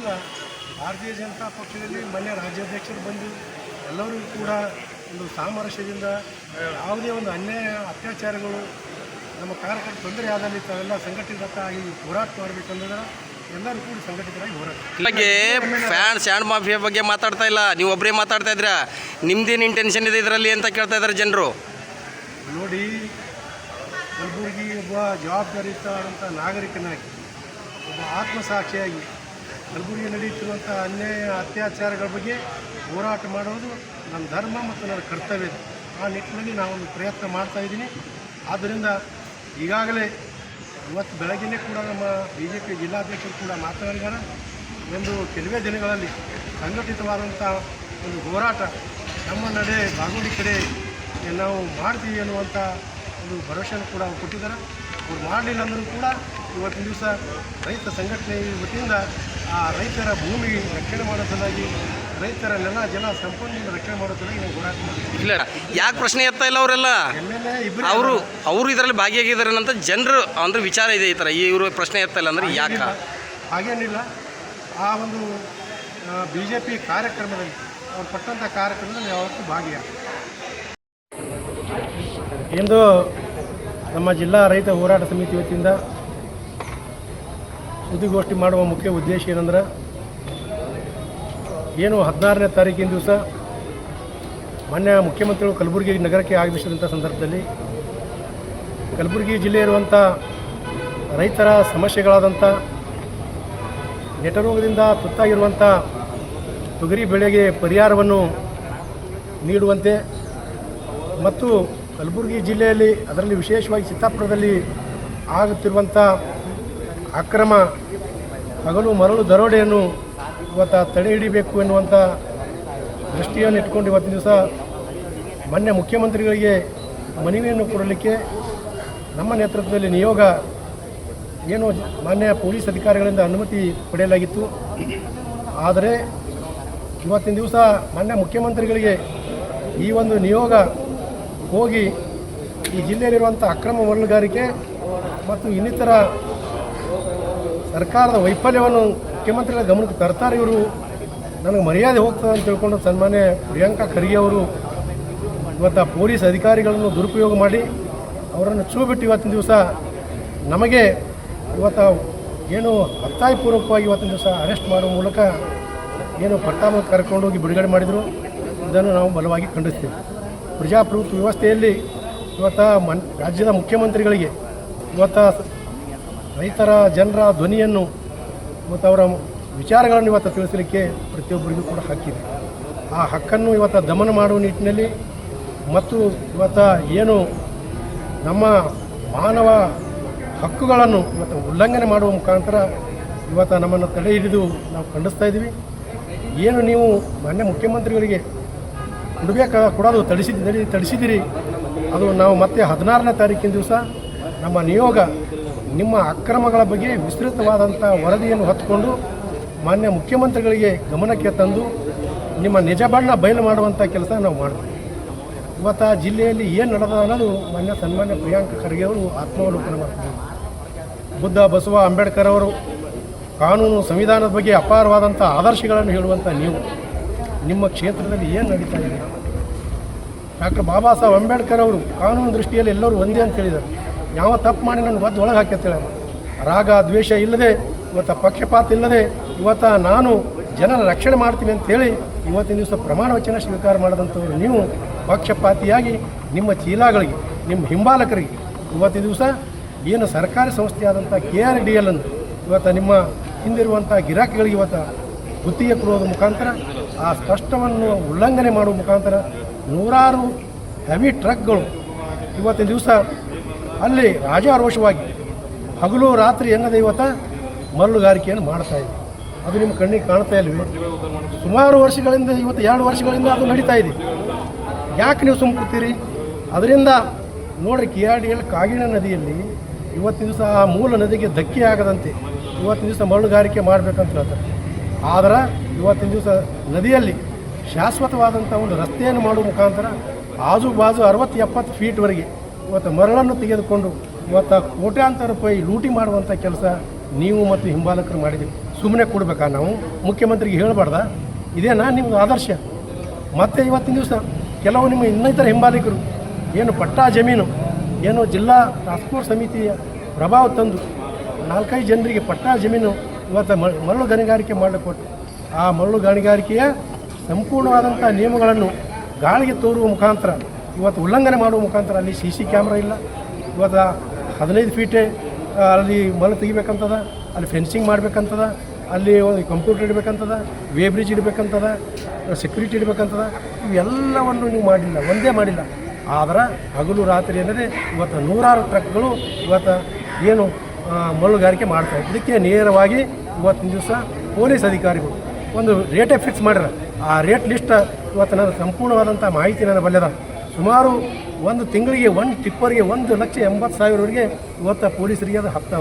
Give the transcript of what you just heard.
ಇಲ್ಲ, ಭಾರತೀಯ ಜನತಾ ಪಕ್ಷದಲ್ಲಿ ಮೊನ್ನೆ ರಾಜ್ಯಾಧ್ಯಕ್ಷರು ಬಂದು ಎಲ್ಲರಿಗೂ ಕೂಡ ಒಂದು ಸಾಮರಸ್ಯದಿಂದ ಯಾವುದೇ ಒಂದು ಅನ್ಯಾಯ ಅತ್ಯಾಚಾರಗಳು ನಮ್ಮ ಕಾರ್ಯಕರ್ತ ತೊಂದರೆ ಆದಲ್ಲಿ ತಾವೆಲ್ಲ ಸಂಘಟಿತರಾಗಿ ಹೋರಾಟ ಮಾಡಬೇಕಂದ್ರೆ ಎಲ್ಲರೂ ಕೂಡ ಸಂಘಟಿತರಾಗಿ ಹೋರಾಟ. ಬಗ್ಗೆ ಸ್ಯಾಂಡ್ ಮಾಫಿಯಾ ಬಗ್ಗೆ ಮಾತಾಡ್ತಾ ಇಲ್ಲ, ನೀವು ಒಬ್ಬರೇ ಮಾತಾಡ್ತಾ ಇದ್ದೀರಾ. ನಿಮ್ದೇನು ಇಂಟೆನ್ಷನ್ ಇದೆ ಇದರಲ್ಲಿ ಅಂತ ಕೇಳ್ತಾ ಇದ್ದಾರೆ ಜನರು. ನೋಡಿ, ಕಲಬುರಗಿ ಒಬ್ಬ ಜವಾಬ್ದಾರಿಯುತ ನಾಗರಿಕನಾಗಿ, ಒಬ್ಬ ಆತ್ಮಸಾಕ್ಷಿಯಾಗಿ ಕಲಬುರಗಿ ನಡೆಯುತ್ತಿರುವಂಥ ಅನ್ಯಾಯ ಅತ್ಯಾಚಾರಗಳ ಬಗ್ಗೆ ಹೋರಾಟ ಮಾಡೋದು ನನ್ನ ಧರ್ಮ ಮತ್ತು ನನ್ನ ಕರ್ತವ್ಯ. ಆ ನಿಟ್ಟಿನಲ್ಲಿ ನಾವೊಂದು ಪ್ರಯತ್ನ ಮಾಡ್ತಾಯಿದ್ದೀನಿ. ಆದ್ದರಿಂದ ಈಗಾಗಲೇ ಇವತ್ತು ಬೆಳಗ್ಗೆಯೇ ಕೂಡ ನಮ್ಮ BJP ಜಿಲ್ಲಾಧ್ಯಕ್ಷರು ಕೂಡ ಮಾತನಾಡಿದ್ದಾರೆ. ಒಂದು ಕೆಲವೇ ದಿನಗಳಲ್ಲಿ ಸಂಘಟಿತವಾದಂಥ ಒಂದು ಹೋರಾಟ ನಮ್ಮ ನಡೆ ಬಾಗುಡಿ ಕಡೆ ನಾವು ಮಾಡ್ತೀವಿ ಅನ್ನುವಂಥ ಒಂದು ಭರವಸೆಯನ್ನು ಕೂಡ ಕೊಟ್ಟಿದ್ದಾರೆ. ಅವ್ರು ಮಾಡಲಿಲ್ಲ ಅಂದರೂ ಕೂಡ ಇವತ್ತಿನ ದಿವಸ ರೈತ ಸಂಘಟನೆ ವತಿಯಿಂದ ಆ ರೈತರ ಭೂಮಿ ರಕ್ಷಣೆ ಮಾಡೋ ಸಲುವಾಗಿ, ರೈತರ ನೆಲ ಜಲ ಸಂಪನ್ಮೂಲ ರಕ್ಷಣೆ ಮಾಡೋ ಸಲುವಾಗಿ ನಾವು ಹೋರಾಟ ಮಾಡ್ತೀವಿ. ಇಲ್ಲ, ಯಾಕೆ ಪ್ರಶ್ನೆ ಎತ್ತಾ ಇಲ್ಲ ಅವರೆಲ್ಲ? MLA ಇಬ್ಬರು ಅವರು ಇದರಲ್ಲಿ ಭಾಗಿಯಾಗಿದ್ದಾರೆ ಅಂತ ಜನರು ಅಂದ್ರೆ ವಿಚಾರ ಇದೆ. ಈ ಥರ ಇವರು ಪ್ರಶ್ನೆ ಎತ್ತಾ ಇಲ್ಲ ಅಂದರೆ ಯಾಕೆ? ಹಾಗೇನಿಲ್ಲ. ಆ ಒಂದು BJP ಕಾರ್ಯಕ್ರಮದಲ್ಲಿ ಅವ್ರು ಪಟ್ಟಂಥ ಕಾರ್ಯಕ್ರಮದಲ್ಲಿ ಯಾವತ್ತೂ ಭಾಗಿಯಾಗ. ಇಂದು ನಮ್ಮ ಜಿಲ್ಲಾ ರೈತ ಹೋರಾಟ ಸಮಿತಿ ವತಿಯಿಂದ ಸುದ್ದಿಗೋಷ್ಠಿ ಮಾಡುವ ಮುಖ್ಯ ಉದ್ದೇಶ ಏನಂದ್ರೆ, ಏನು 16ನೇ ತಾರೀಕಿನ ದಿವಸ ಮಾನ್ಯ ಮುಖ್ಯಮಂತ್ರಿಗಳು ಕಲಬುರಗಿ ನಗರಕ್ಕೆ ಆಗಮಿಸಿದಂಥ ಸಂದರ್ಭದಲ್ಲಿ ಕಲಬುರಗಿ ಜಿಲ್ಲೆ ಇರುವಂಥ ರೈತರ ಸಮಸ್ಯೆಗಳಾದಂಥ ನೆಟರೋಗದಿಂದ ತುತ್ತಾಗಿರುವಂಥ ತೊಗರಿ ಬೆಳೆಗೆ ಪರಿಹಾರವನ್ನು ನೀಡುವಂತೆ ಮತ್ತು ಕಲಬುರಗಿ ಜಿಲ್ಲೆಯಲ್ಲಿ ಅದರಲ್ಲಿ ವಿಶೇಷವಾಗಿ ಚಿತ್ತಾಪುರದಲ್ಲಿ ಆಗುತ್ತಿರುವಂಥ ಅಕ್ರಮ ಹಗಲು ಮರಳು ದರೋಡೆಯನ್ನು ಇವತ್ತು ತಡೆ ಹಿಡಿಬೇಕು ಎನ್ನುವಂಥ ದೃಷ್ಟಿಯನ್ನು ಇಟ್ಕೊಂಡು ಇವತ್ತಿನ ದಿವಸ ಮಾನ್ಯ ಮುಖ್ಯಮಂತ್ರಿಗಳಿಗೆ ಮನವಿಯನ್ನು ಕೊಡಲಿಕ್ಕೆ ನಮ್ಮ ನೇತೃತ್ವದಲ್ಲಿ ನಿಯೋಗ ಏನು ಮಾನ್ಯ ಪೊಲೀಸ್ ಅಧಿಕಾರಿಗಳಿಂದ ಅನುಮತಿ ಪಡೆಯಲಾಗಿತ್ತು. ಆದರೆ ಇವತ್ತಿನ ದಿವಸ ಮಾನ್ಯ ಮುಖ್ಯಮಂತ್ರಿಗಳಿಗೆ ಈ ಒಂದು ನಿಯೋಗ ಹೋಗಿ ಈ ಜಿಲ್ಲೆಯಲ್ಲಿರುವಂಥ ಅಕ್ರಮ ಮರಳುಗಾರಿಕೆ ಮತ್ತು ಇನ್ನಿತರ ಸರ್ಕಾರದ ವೈಫಲ್ಯವನ್ನು ಮುಖ್ಯಮಂತ್ರಿಗಳ ಗಮನಕ್ಕೆ ತರ್ತಾರೆ. ಇವರು ನನಗೆ ಮರ್ಯಾದೆ ಹೋಗ್ತದೆ ಅಂತ ತಿಳ್ಕೊಂಡು ಸನ್ಮಾನ್ಯ ಪ್ರಿಯಾಂಕಾ ಖರ್ಗೆ ಅವರು ಇವತ್ತು ಪೊಲೀಸ್ ಅಧಿಕಾರಿಗಳನ್ನು ದುರುಪಯೋಗ ಮಾಡಿ ಅವರನ್ನು ಬಿಟ್ಟು ಇವತ್ತಿನ ದಿವಸ ನಮಗೆ ಇವತ್ತು ಏನು ಒತ್ತಾಯಪೂರ್ವಕವಾಗಿ ಇವತ್ತಿನ ದಿವಸ ಅರೆಸ್ಟ್ ಮಾಡುವ ಮೂಲಕ ಏನು ಪಟ್ಟಾಮ ಕರ್ಕೊಂಡೋಗಿ ಬಿಡುಗಡೆ ಮಾಡಿದರು. ಇದನ್ನು ನಾವು ಬಲವಾಗಿ ಖಂಡಿಸ್ತೀವಿ. ಪ್ರಜಾಪ್ರಭುತ್ವ ವ್ಯವಸ್ಥೆಯಲ್ಲಿ ಇವತ್ತು ರಾಜ್ಯದ ಮುಖ್ಯಮಂತ್ರಿಗಳಿಗೆ ಇವತ್ತು ರೈತರ ಜನರ ಧ್ವನಿಯನ್ನು ಮತ್ತು ಅವರ ವಿಚಾರಗಳನ್ನು ಇವತ್ತು ತಿಳಿಸಲಿಕ್ಕೆ ಪ್ರತಿಯೊಬ್ಬರಿಗೂ ಕೂಡ ಹಕ್ಕಿದೆ. ಆ ಹಕ್ಕನ್ನು ಇವತ್ತು ದಮನ ಮಾಡುವ ನಿಟ್ಟಿನಲ್ಲಿ ಮತ್ತು ಇವತ್ತು ಏನು ನಮ್ಮ ಮಾನವ ಹಕ್ಕುಗಳನ್ನು ಇವತ್ತು ಉಲ್ಲಂಘನೆ ಮಾಡುವ ಮುಖಾಂತರ ಇವತ್ತು ನಮ್ಮನ್ನು ತಡೆ ಹಿಡಿದು ನಾವು ಖಂಡಿಸ್ತಾ ಇದ್ದೀವಿ. ಏನು ನೀವು ಮಾನ್ಯ ಮುಖ್ಯಮಂತ್ರಿಗಳಿಗೆ ಕೊಡೋದು ತಡಿಸಿದಿರಿ, ಅದು ನಾವು ಮತ್ತೆ 16ನೇ ತಾರೀಕಿನ ದಿವಸ ನಮ್ಮ ನಿಯೋಗ ನಿಮ್ಮ ಅಕ್ರಮಗಳ ಬಗ್ಗೆ ವಿಸ್ತೃತವಾದಂಥ ವರದಿಯನ್ನು ಹೊತ್ತುಕೊಂಡು ಮಾನ್ಯ ಮುಖ್ಯಮಂತ್ರಿಗಳಿಗೆ ಗಮನಕ್ಕೆ ತಂದು ನಿಮ್ಮ ನಿಜ ಬಣ್ಣ ಬಯಲು ಮಾಡುವಂಥ ಕೆಲಸ ನಾವು ಮಾಡ್ತೀವಿ. ಇವತ್ತು ಆ ಜಿಲ್ಲೆಯಲ್ಲಿ ಏನು ನಡೆದ ಅನ್ನೋದು ಸನ್ಮಾನ್ಯ ಪ್ರಿಯಾಂಕಾ ಖರ್ಗೆ ಅವರು ಆತ್ಮಾವಲೋಕನ ಮಾಡ್ತಾರೆ. ಬುದ್ಧ ಬಸವ ಅಂಬೇಡ್ಕರ್ ಅವರು ಕಾನೂನು ಸಂವಿಧಾನದ ಬಗ್ಗೆ ಅಪಾರವಾದಂಥ ಆದರ್ಶಗಳನ್ನು ಹೇಳುವಂಥ ನೀವು ನಿಮ್ಮ ಕ್ಷೇತ್ರದಲ್ಲಿ ಏನು ನಡೀತಾ ಇದೆ? ಡಾಕ್ಟರ್ ಬಾಬಾ ಸಾಹೇಬ್ ಅಂಬೇಡ್ಕರ್ ಅವರು ಕಾನೂನು ದೃಷ್ಟಿಯಲ್ಲಿ ಎಲ್ಲರೂ ಒಂದೇ ಅಂತ ಹೇಳಿದ್ದಾರೆ. ಯಾವ ತಪ್ಪು ಮಾಡಿ ನನಗೆ ಒದ್ದು ಒಳಗೆ ಹಾಕ್ಯತ್ತೇಳ, ರಾಗ ದ್ವೇಷ ಇಲ್ಲದೆ ಇವತ್ತು ಪಕ್ಷಪಾತ ಇಲ್ಲದೆ ಇವತ್ತು ನಾನು ಜನರ ರಕ್ಷಣೆ ಮಾಡ್ತೀನಿ ಅಂತೇಳಿ ಇವತ್ತಿನ ದಿವಸ ಪ್ರಮಾಣ ವಚನ ಸ್ವೀಕಾರ ಮಾಡಿದಂಥವ್ರು ನೀವು ಪಕ್ಷಪಾತಿಯಾಗಿ ನಿಮ್ಮ ಚೀಲಾಗಳಿಗೆ, ನಿಮ್ಮ ಹಿಂಬಾಲಕರಿಗೆ ಇವತ್ತಿನ ದಿವಸ ಏನು ಸರ್ಕಾರಿ ಸಂಸ್ಥೆಯಾದಂಥ KRDL ಅನ್ನು ಇವತ್ತು ನಿಮ್ಮ ಹಿಂದಿರುವಂಥ ಗಿರಾಕಿಗಳಿಗೆ ಇವತ್ತು ಗುತ್ತಿಗೆ ಕೊಡುವುದರ ಮುಖಾಂತರ ಆ ಸ್ಪಷ್ಟವನ್ನು ಉಲ್ಲಂಘನೆ ಮಾಡುವ ಮುಖಾಂತರ ನೂರಾರು ಹೆವಿ ಟ್ರಕ್ಗಳು ಇವತ್ತಿನ ದಿವಸ ಅಲ್ಲಿ ರಾಜಾರೋಷವಾಗಿ ಹಗಲು ರಾತ್ರಿ ಎನ್ನದೇ ಇವತ್ತು ಮರಳುಗಾರಿಕೆಯನ್ನು ಮಾಡ್ತಾಯಿದೆ. ಅದು ನಿಮ್ಮ ಕಣ್ಣಿಗೆ ಕಾಣ್ತಾ ಇಲ್ವೇ? ಸುಮಾರು ವರ್ಷಗಳಿಂದ ಇವತ್ತು 2 ವರ್ಷಗಳಿಂದ ಅದು ನಡೀತಾ ಇದೆ. ಯಾಕೆ ನೀವು ಸುಮ್ಮ ಕೂತೀರಿ? ಅದರಿಂದ ನೋಡಿರಿ, KRDL ಕಾಗಿಣ ನದಿಯಲ್ಲಿ ಇವತ್ತಿನ ದಿವಸ ಆ ಮೂಲ ನದಿಗೆ ಧಕ್ಕೆ ಆಗದಂತೆ ಇವತ್ತಿನ ದಿವಸ ಮರಳುಗಾರಿಕೆ ಮಾಡಬೇಕಂತ ಹೇಳ್ತಾರೆ. ಆದರೆ ಇವತ್ತಿನ ದಿವಸ ನದಿಯಲ್ಲಿ ಶಾಶ್ವತವಾದಂಥ ಒಂದು ರಸ್ತೆಯನ್ನು ಮಾಡುವ ಮುಖಾಂತರ ಆಜು ಬಾಜು 60-70 ಫೀಟ್ವರೆಗೆ ಇವತ್ತು ಮರಳನ್ನು ತೆಗೆದುಕೊಂಡು ಇವತ್ತು ಕೋಟ್ಯಾಂತರ ರೂಪಾಯಿ ಲೂಟಿ ಮಾಡುವಂಥ ಕೆಲಸ ನೀವು ಮತ್ತು ಹಿಂಬಾಲಕರು ಮಾಡಿದ್ದೀವಿ. ಸುಮ್ಮನೆ ಕೊಡ್ಬೇಕಾ ನಾವು ಮುಖ್ಯಮಂತ್ರಿಗೆ ಹೇಳಬಾರ್ದ? ಇದೇನಾ ನಿಮ್ಮದು ಆದರ್ಶ? ಮತ್ತು ಇವತ್ತಿನ ದಿವಸ ಕೆಲವು ನಿಮ್ಮ ಇನ್ನಿತರ ಹಿಂಬಾಲಿಕರು ಏನು ಪಟ್ಟಾ ಜಮೀನು ಏನು ಜಿಲ್ಲಾ ಟಾಸ್ಕ್ ಫೋರ್ಸ್ ಸಮಿತಿಯ ಪ್ರಭಾವ ತಂದು 4-5 ಜನರಿಗೆ ಪಟ್ಟಾ ಜಮೀನು ಇವತ್ತು ಮರಳು ಗಣಿಗಾರಿಕೆ ಮಾಡಿಕೊಟ್ಟು ಆ ಮರಳು ಗಣಿಗಾರಿಕೆಯ ಸಂಪೂರ್ಣವಾದಂಥ ನಿಯಮಗಳನ್ನು ಗಾಳಿಗೆ ತೋರುವ ಮುಖಾಂತರ ಇವತ್ತು ಉಲ್ಲಂಘನೆ ಮಾಡುವ ಮುಖಾಂತರ ಅಲ್ಲಿ CC ಕ್ಯಾಮ್ರಾ ಇಲ್ಲ. ಇವತ್ತು 15 ಫೀಟೇ ಅಲ್ಲಿ ಮರಳು ತೆಗಿಬೇಕಂತದ, ಅಲ್ಲಿ ಫೆನ್ಸಿಂಗ್ ಮಾಡಬೇಕಂತದ, ಅಲ್ಲಿ ಒಂದು ಕಂಪ್ಯೂಟರ್ ಇಡಬೇಕಂತದ, ವೇ ಬ್ರಿಡ್ಜ್ ಇಡಬೇಕಂತದ, ಸೆಕ್ಯೂರಿಟಿ ಇಡಬೇಕಂತದ. ಇವೆಲ್ಲವನ್ನು ನೀವು ಮಾಡಿಲ್ಲ, ಒಂದೇ ಮಾಡಿಲ್ಲ. ಆದ್ರೆ ಹಗಲು ರಾತ್ರಿ ಅಂದರೆ ಇವತ್ತು 100 ಟ್ರಕ್ಗಳು ಇವತ್ತು ಏನು ಮರಳುಗಾರಿಕೆ ಮಾಡ್ತಾರೆ. ಇದಕ್ಕೆ ನೇರವಾಗಿ ಇವತ್ತಿನ ದಿವಸ ಪೊಲೀಸ್ ಅಧಿಕಾರಿಗಳು ಒಂದು ರೇಟೇ ಫಿಕ್ಸ್ ಮಾಡ್ಯಾರ. ಆ ರೇಟ್ ಲಿಸ್ಟ್ ಇವತ್ತು ನನ್ನ ಸಂಪೂರ್ಣವಾದಂಥ ಮಾಹಿತಿ ನನ್ನ ಬಲ್ಯದ. ಸುಮಾರು ಒಂದು ತಿಂಗಳಿಗೆ ಒಂದು ಟಿಪ್ಪರ್ಗೆ 1,80,000ವರೆಗೆ ಇವತ್ತು ಪೊಲೀಸರಿಗೆ ಅದು ಹತ್ತ